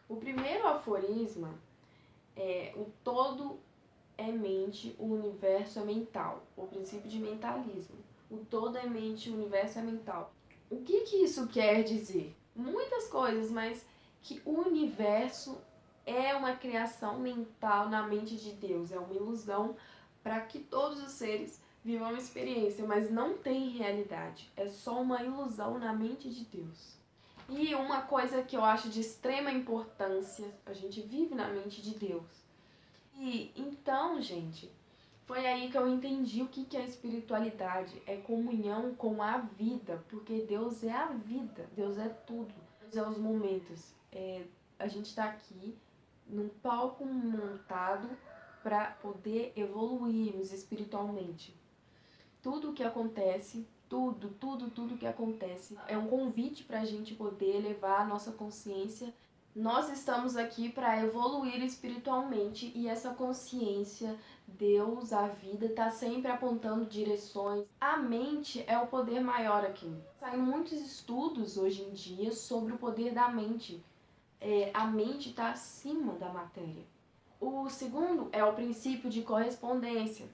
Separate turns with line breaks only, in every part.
O primeiro aforisma é: o todo é mente, o universo é mental. O princípio de mentalismo. O todo é mente, o universo é mental. O que isso quer dizer? Muitas coisas, mas que o universo é uma criação mental na mente de Deus, é uma ilusão para que todos os seres vivam uma experiência, mas não tem realidade, é só uma ilusão na mente de Deus. E uma coisa que eu acho de extrema importância, a gente vive na mente de Deus. E então, gente, foi aí que eu entendi o que é espiritualidade. É comunhão com a vida, porque Deus é a vida, Deus é tudo. Deus é os momentos. A gente está aqui num palco montado para poder evoluirmos espiritualmente. Tudo o que acontece, tudo que acontece é um convite para a gente poder elevar a nossa consciência. Nós estamos aqui para evoluir espiritualmente e essa consciência, Deus, a vida, está sempre apontando direções. A mente é o poder maior aqui. Saem muitos estudos hoje em dia sobre o poder da mente. A mente está acima da matéria. O segundo é o princípio de correspondência.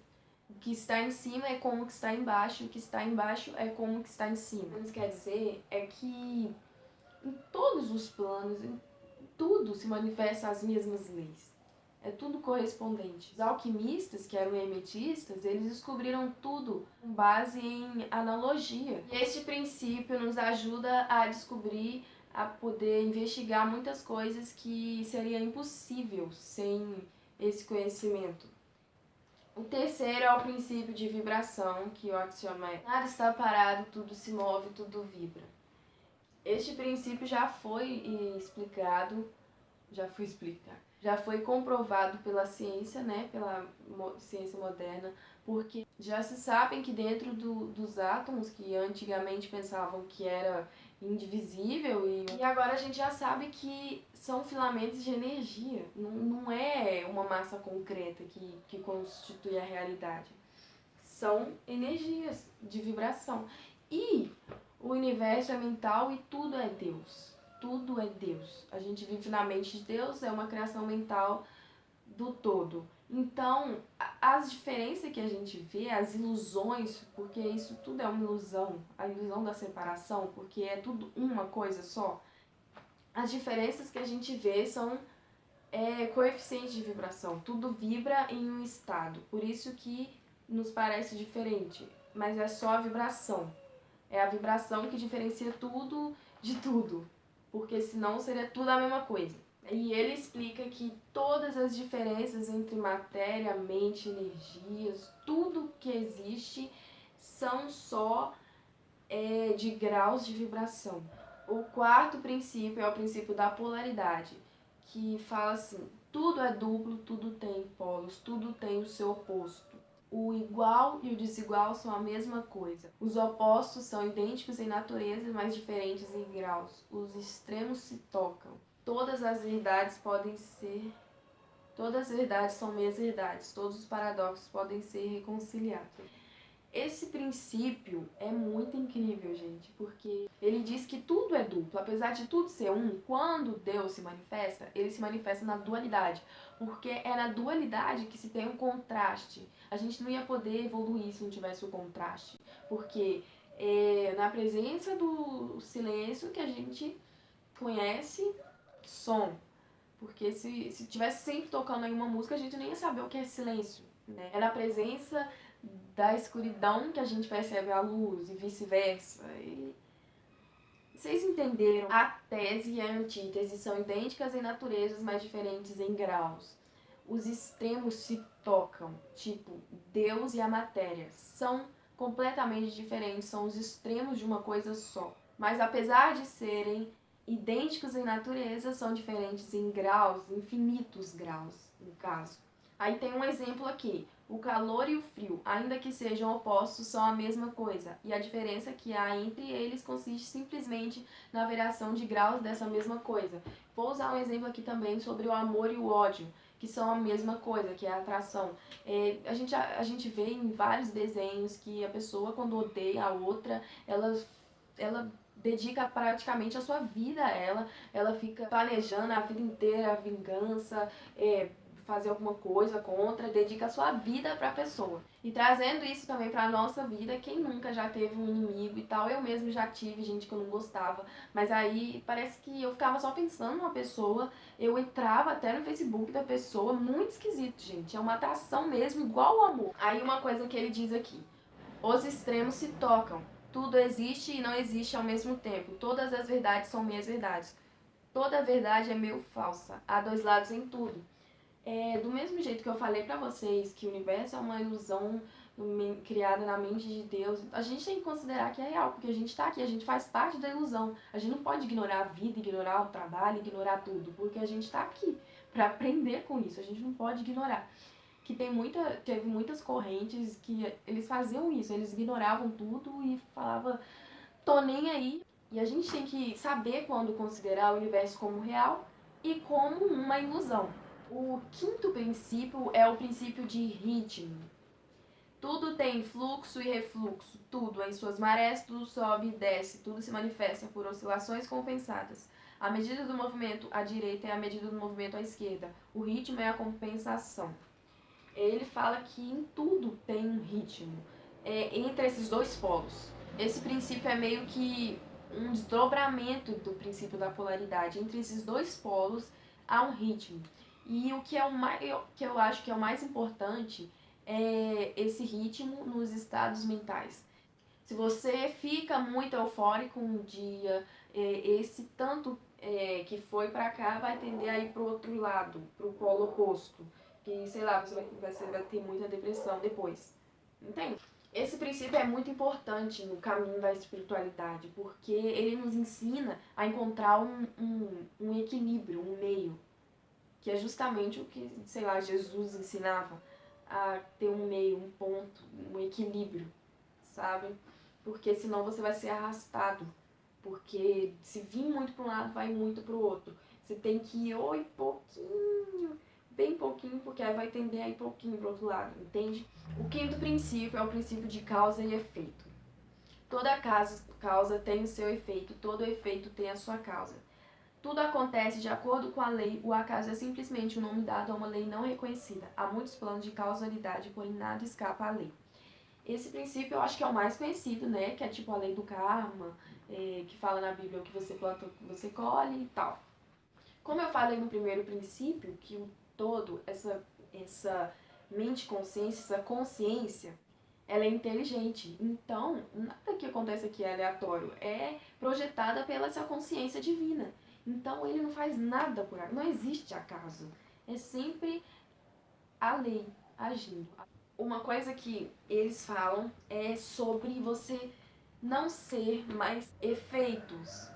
O que está em cima é como o que está embaixo, o que está embaixo é como o que está em cima. Isso quer dizer é que em todos os planos, em tudo se manifesta as mesmas leis. É tudo correspondente. Os alquimistas, que eram hermetistas, eles descobriram tudo com base em analogia. E este princípio nos ajuda a descobrir, a poder investigar muitas coisas que seria impossível sem esse conhecimento. O terceiro é o princípio de vibração, que o axioma é: nada está parado, tudo se move, tudo vibra. Este princípio já foi explicado, já foi comprovado pela ciência, né, pela ciência moderna, porque já se sabe que dentro dos átomos, que antigamente pensavam que era indivisível, e agora a gente já sabe que são filamentos de energia, não é uma massa concreta que constitui a realidade. São energias de vibração. E o universo é mental e tudo é Deus. Tudo é Deus. A gente vive na mente de Deus, é uma criação mental do todo. Então, as diferenças que a gente vê, as ilusões, porque isso tudo é uma ilusão, a ilusão da separação, porque é tudo uma coisa só. As diferenças que a gente vê são coeficientes de vibração. Tudo vibra em um estado, por isso que nos parece diferente, mas é só a vibração. É a vibração que diferencia tudo de tudo, porque senão seria tudo a mesma coisa. E ele explica que todas as diferenças entre matéria, mente, energias, tudo que existe são só de graus de vibração. O quarto princípio é o princípio da polaridade, que fala assim: tudo é duplo, tudo tem polos, tudo tem o seu oposto. O igual e o desigual são a mesma coisa. Os opostos são idênticos em natureza, mas diferentes em graus. Os extremos se tocam. Todas as verdades são meias verdades. Todos os paradoxos podem ser reconciliados. Esse princípio é muito incrível, gente, porque ele diz que tudo é duplo. Apesar de tudo ser um, quando Deus se manifesta, ele se manifesta na dualidade, porque é na dualidade que se tem um contraste. A gente não ia poder evoluir se não tivesse o contraste, porque é na presença do silêncio que a gente conhece som. Porque se tivesse sempre tocando aí uma música, a gente nem ia saber o que é silêncio, né? É na presença da escuridão que a gente percebe a luz e vice-versa. Vocês entenderam? A tese e a antítese são idênticas em naturezas, mas diferentes em graus. Os extremos se tocam, tipo Deus e a matéria. São completamente diferentes, são os extremos de uma coisa só. Mas apesar de serem idênticos em natureza, são diferentes em graus, infinitos graus, no caso. Aí tem um exemplo aqui: o calor e o frio, ainda que sejam opostos, são a mesma coisa, e a diferença que há entre eles consiste simplesmente na variação de graus dessa mesma coisa. Vou usar um exemplo aqui também sobre o amor e o ódio, que são a mesma coisa, que é a atração. A gente vê em vários desenhos que a pessoa, quando odeia a outra, ela dedica praticamente a sua vida a ela. Ela fica planejando a vida inteira a vingança, fazer alguma coisa contra, dedica a sua vida para a pessoa. E trazendo isso também para nossa vida, quem nunca já teve um inimigo e tal? Eu mesmo já tive gente que eu não gostava, mas aí parece que eu ficava só pensando numa pessoa, eu entrava até no Facebook da pessoa, muito esquisito, gente. É uma atração mesmo, igual o amor. Aí uma coisa que ele diz aqui: os extremos se tocam. Tudo existe e não existe ao mesmo tempo. Todas as verdades são meias verdades. Toda verdade é meio falsa. Há dois lados em tudo. Do mesmo jeito que eu falei pra vocês que o universo é uma ilusão criada na mente de Deus, a gente tem que considerar que é real, porque a gente tá aqui, a gente faz parte da ilusão. A gente não pode ignorar a vida, ignorar o trabalho, ignorar tudo, porque a gente tá aqui pra aprender com isso, a gente não pode ignorar. Que teve muitas correntes que eles faziam isso, eles ignoravam tudo e falavam, tô nem aí. E a gente tem que saber quando considerar o universo como real e como uma ilusão. O quinto princípio é o princípio de ritmo. Tudo tem fluxo e refluxo, tudo em suas marés, tudo sobe e desce, tudo se manifesta por oscilações compensadas. A medida do movimento à direita é a medida do movimento à esquerda. O ritmo é a compensação. Ele fala que em tudo tem um ritmo, entre esses dois polos. Esse princípio é meio que um desdobramento do princípio da polaridade. Entre esses dois polos há um ritmo. E o que que eu acho que é o mais importante é esse ritmo nos estados mentais. Se você fica muito eufórico um dia, esse tanto que foi pra cá vai tender a ir pro outro lado, pro polo oposto. Que, sei lá, você vai ter muita depressão depois. Entende? Esse princípio é muito importante no caminho da espiritualidade, porque ele nos ensina a encontrar um equilíbrio, um meio, que é justamente o que, sei lá, Jesus ensinava, a ter um meio, um ponto, um equilíbrio, sabe? Porque senão você vai ser arrastado, porque se vir muito para um lado, vai muito para o outro. Você tem que ir ou pouquinho, bem pouquinho, porque aí vai tender a ir pouquinho para o outro lado, entende? O quinto princípio é o princípio de causa e efeito. Toda causa tem o seu efeito, todo efeito tem a sua causa. Tudo acontece de acordo com a lei, o acaso é simplesmente um nome dado a uma lei não reconhecida. Há muitos planos de causalidade, porém nada escapa à lei. Esse princípio eu acho que é o mais conhecido, né? Que é tipo a lei do karma, que fala na Bíblia o que você planta, o que você colhe e tal. Como eu falei no primeiro princípio, que o todo, essa mente consciência, essa consciência, ela é inteligente. Então, nada que acontece aqui é aleatório. É projetada pela essa consciência divina. Então, ele não faz nada por acaso. Não existe acaso. É sempre a lei agindo. Uma coisa que eles falam é sobre você não ser mais efeitos.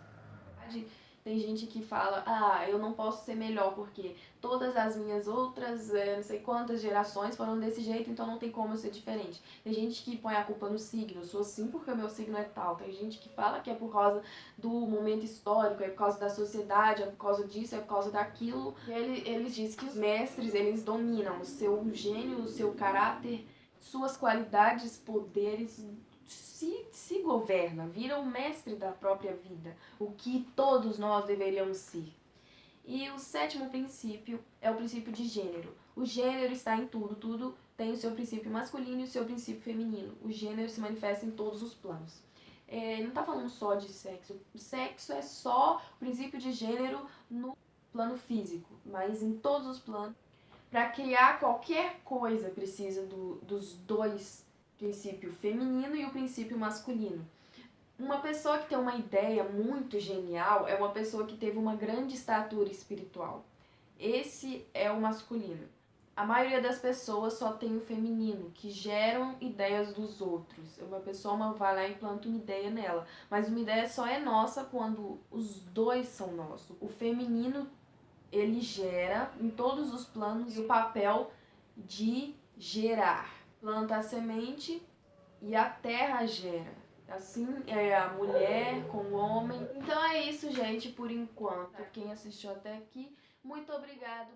Tem gente que fala, eu não posso ser melhor porque todas as minhas outras, não sei quantas gerações foram desse jeito, então não tem como eu ser diferente. Tem gente que põe a culpa no signo, eu sou assim porque o meu signo é tal. Tem gente que fala que é por causa do momento histórico, é por causa da sociedade, é por causa disso, é por causa daquilo. E eles dizem que os mestres, eles dominam o seu gênio, o seu caráter, suas qualidades, poderes, se governa, vira o mestre da própria vida, o que todos nós deveríamos ser. E o sétimo princípio é o princípio de gênero. O gênero está em tudo, tudo tem o seu princípio masculino e o seu princípio feminino. O gênero se manifesta em todos os planos. Não está falando só de sexo. O sexo é só o princípio de gênero no plano físico, mas em todos os planos. Para criar qualquer coisa precisa dos dois, princípio feminino e o princípio masculino. Uma pessoa que tem uma ideia muito genial é uma pessoa que teve uma grande estatura espiritual. Esse é o masculino. A maioria das pessoas só tem o feminino, que geram ideias dos outros. Uma pessoa vai lá e planta uma ideia nela, mas uma ideia só é nossa quando os dois são nossos. O feminino, ele gera em todos os planos o papel de gerar. Planta a semente e a terra gera. Assim é a mulher com o homem. Então é isso, gente, por enquanto. Quem assistiu até aqui, muito obrigado.